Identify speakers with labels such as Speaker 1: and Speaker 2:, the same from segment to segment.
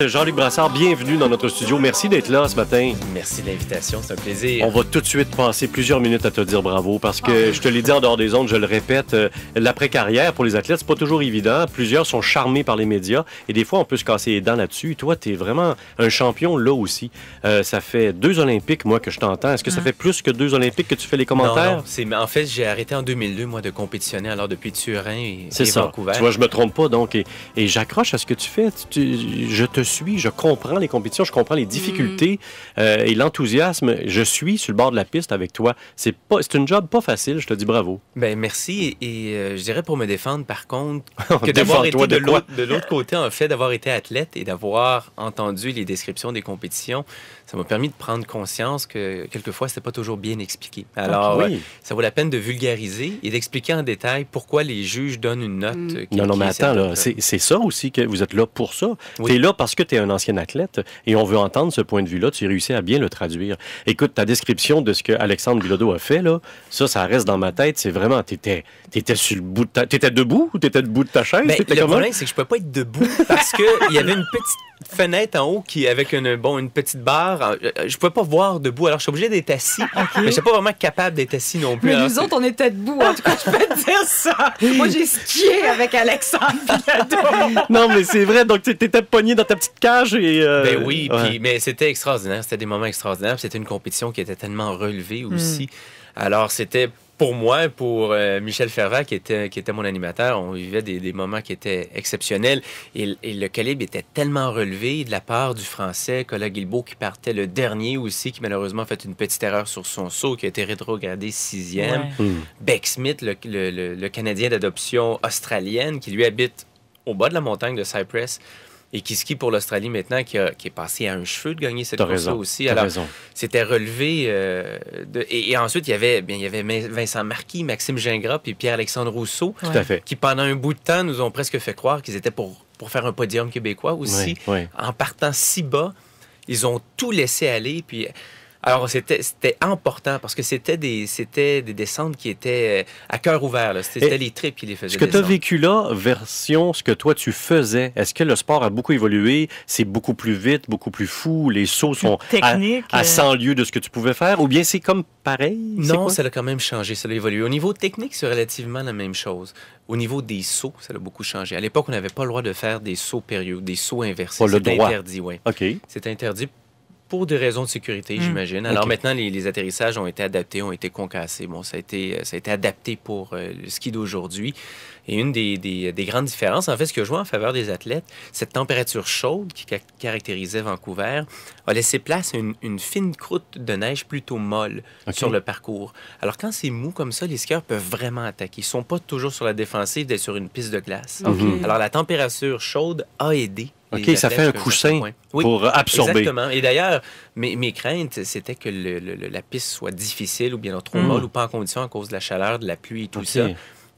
Speaker 1: Jean-Luc Brassard, bienvenue dans notre studio. Merci d'être là ce matin.
Speaker 2: Merci de l'invitation, c'est un plaisir.
Speaker 1: On va tout de suite passer plusieurs minutes à te dire bravo parce que je te l'ai dit en dehors des ondes, je le répète, l'après-carrière pour les athlètes, c'est pas toujours évident. Plusieurs sont charmés par les médias et des fois on peut se casser les dents là-dessus. Toi, t'es vraiment un champion là aussi. Ça fait 2 Olympiques, moi, que je t'entends. Est-ce que ça fait plus que 2 Olympiques que tu fais les commentaires?
Speaker 2: Non. En fait, j'ai arrêté en 2002, moi, de compétitionner, alors depuis Turin et
Speaker 1: c'est ça.
Speaker 2: Vancouver.
Speaker 1: Tu vois, je me trompe pas, donc, et j'accroche à ce que tu fais. Je te suis, je comprends les compétitions, je comprends les difficultés et l'enthousiasme. Je suis sur le bord de la piste avec toi. C'est une job pas facile, je te dis bravo.
Speaker 2: Ben merci et je dirais pour me défendre, par contre, que d'avoir été de l'autre côté, en fait, d'avoir été athlète et d'avoir entendu les descriptions des compétitions, ça m'a permis de prendre conscience que quelquefois, c'était pas toujours bien expliqué. Alors, ça vaut la peine de vulgariser et d'expliquer en détail pourquoi les juges donnent une note.
Speaker 1: Non, mais attends, là, c'est ça aussi que vous êtes là pour ça. Oui. Tu es là parce que tu es un ancien athlète et on veut entendre ce point de vue-là. Tu réussis à bien le traduire. Écoute, ta description de ce que Alexandre Bilodeau a fait, là, ça reste dans ma tête. C'est vraiment, t'étais sur le bout de t'étais debout ou t'étais debout de ta chaise?
Speaker 2: Ben, le problème, c'est que je pouvais pas être debout parce qu'il y avait une petite fenêtre en haut avec une petite barre. Je pouvais pas voir debout, alors je suis obligé d'être assis. Mais je suis pas vraiment capable d'être assis non plus.
Speaker 3: Mais nous autres, on était debout, en tout cas, je peux te dire ça. Moi, j'ai skié avec Alexandre Bilodeau.
Speaker 1: Non, mais c'est vrai, donc t'étais pogné dans ta petite cage et...
Speaker 2: Ben oui, mais c'était extraordinaire, c'était des moments extraordinaires. C'était une compétition qui était tellement relevée aussi. Alors, c'était... Pour moi, pour Michel Fervert, qui était mon animateur, on vivait des moments qui étaient exceptionnels. Et le calibre était tellement relevé de la part du Français, Colas Guilbeault, qui partait le dernier aussi, qui malheureusement a fait une petite erreur sur son saut, qui a été rétrogradé 6e. Ouais. Beck Smith, le Canadien d'adoption australienne, qui lui habite au bas de la montagne de Cypress, et qui skie pour l'Australie maintenant, qui est passé à un cheveu de gagner cette course-là aussi. Alors, c'était relevé. Et ensuite, il y avait Vincent Marquis, Maxime Gingras et Pierre-Alexandre Rousseau, qui pendant un bout de temps nous ont presque fait croire qu'ils étaient pour faire un podium québécois aussi. En partant si bas, ils ont tout laissé aller. Puis... Alors, c'était important parce que c'était des descentes qui étaient à cœur ouvert. C'était les tripes qui les faisaient.
Speaker 1: Ce que tu as vécu là, version ce que toi tu faisais, est-ce que le sport a beaucoup évolué? C'est beaucoup plus vite, beaucoup plus fou? Les sauts sont à 100 lieues de ce que tu pouvais faire? Ou bien c'est comme pareil?
Speaker 2: Non, ça a quand même changé, ça a évolué. Au niveau technique, c'est relativement la même chose. Au niveau des sauts, ça a beaucoup changé. À l'époque, on n'avait pas le droit de faire des sauts périaux, des sauts inversés. C'était interdit, oui. C'est interdit. Pour des raisons de sécurité, j'imagine. Alors maintenant, les atterrissages ont été adaptés, ont été concassés. Bon, ça a été adapté pour le ski d'aujourd'hui. Et une des grandes différences, en fait, ce qui a joué en faveur des athlètes, cette température chaude qui caractérisait Vancouver, a laissé place à une fine croûte de neige plutôt molle sur le parcours. Alors quand c'est mou comme ça, les skieurs peuvent vraiment attaquer. Ils ne sont pas toujours sur la défensive d'être sur une piste de glace. Alors la température chaude a aidé.
Speaker 1: Ça fait un coussin pour absorber.
Speaker 2: Exactement. Et d'ailleurs, mes craintes, c'était que la piste soit difficile ou bien trop molle ou pas en condition à cause de la chaleur, de la pluie et tout ça.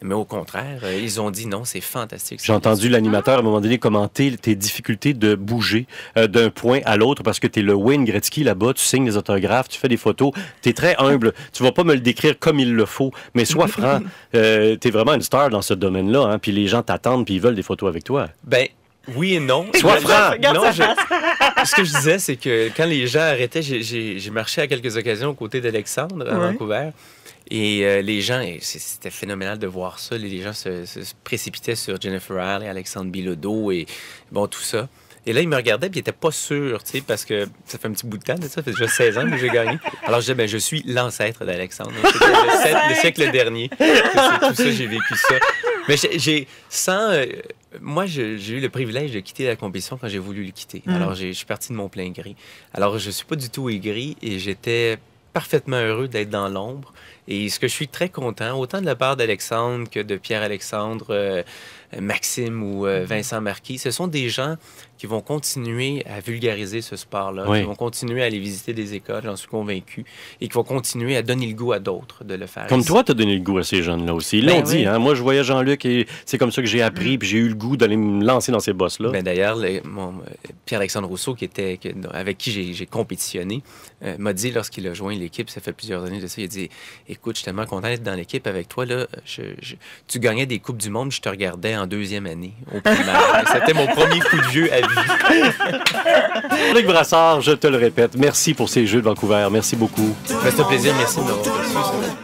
Speaker 2: Mais au contraire, ils ont dit non, c'est fantastique.
Speaker 1: J'ai entendu l'animateur à un moment donné commenter tes difficultés de bouger d'un point à l'autre parce que tu es le Wayne Gretzky là-bas, tu signes des autographes, tu fais des photos, tu es très humble. Tu vas pas me le décrire comme il le faut, mais sois franc, tu es vraiment une star dans ce domaine-là, hein, puis les gens t'attendent puis ils veulent des photos avec toi.
Speaker 2: Ben oui et non.
Speaker 1: Sois franc!
Speaker 2: Ce que je disais, c'est que quand les gens arrêtaient, j'ai marché à quelques occasions aux côtés d'Alexandre à Vancouver. Et les gens, c'était phénoménal de voir ça. Les gens se précipitaient sur Jennifer Hale et Alexandre Bilodeau et bon, tout ça. Et là, ils me regardaient et ils n'étaient pas sûrs, tu sais, parce que ça fait un petit bout de temps, ça fait déjà 16 ans que j'ai gagné. Alors, je disais, je suis l'ancêtre d'Alexandre. C'était le siècle dernier. Tout ça, j'ai vécu ça. Mais moi, j'ai eu le privilège de quitter la compétition quand j'ai voulu le quitter. Alors, je suis parti de mon plein gré. Alors, je ne suis pas du tout aigri et j'étais parfaitement heureux d'être dans l'ombre. Et ce que je suis très content, autant de la part d'Alexandre que de Pierre-Alexandre, Maxime ou Vincent Marquis, ce sont des gens qui vont continuer à vulgariser ce sport-là, qui vont continuer à aller visiter des écoles, j'en suis convaincu, et qui vont continuer à donner le goût à d'autres de le faire.
Speaker 1: Comme toi, tu as donné le goût à ces jeunes-là aussi. Ils l'ont dit, hein? Moi, je voyais Jean-Luc et c'est comme ça que j'ai appris, puis j'ai eu le goût d'aller me lancer dans ces bosses-là.
Speaker 2: D'ailleurs, Pierre-Alexandre Rousseau, avec qui j'ai compétitionné, m'a dit lorsqu'il a joint l'équipe, ça fait plusieurs années de ça, il a dit « écoute, je suis tellement content d'être dans l'équipe avec toi. Là. Tu gagnais des Coupes du Monde, je te regardais en 2e année au primaire. C'était mon premier coup de vieux à vie.
Speaker 1: Luc Brassard, je te le répète, merci pour ces Jeux de Vancouver. Merci beaucoup.
Speaker 2: C'est un plaisir. Merci de m'avoir reçu.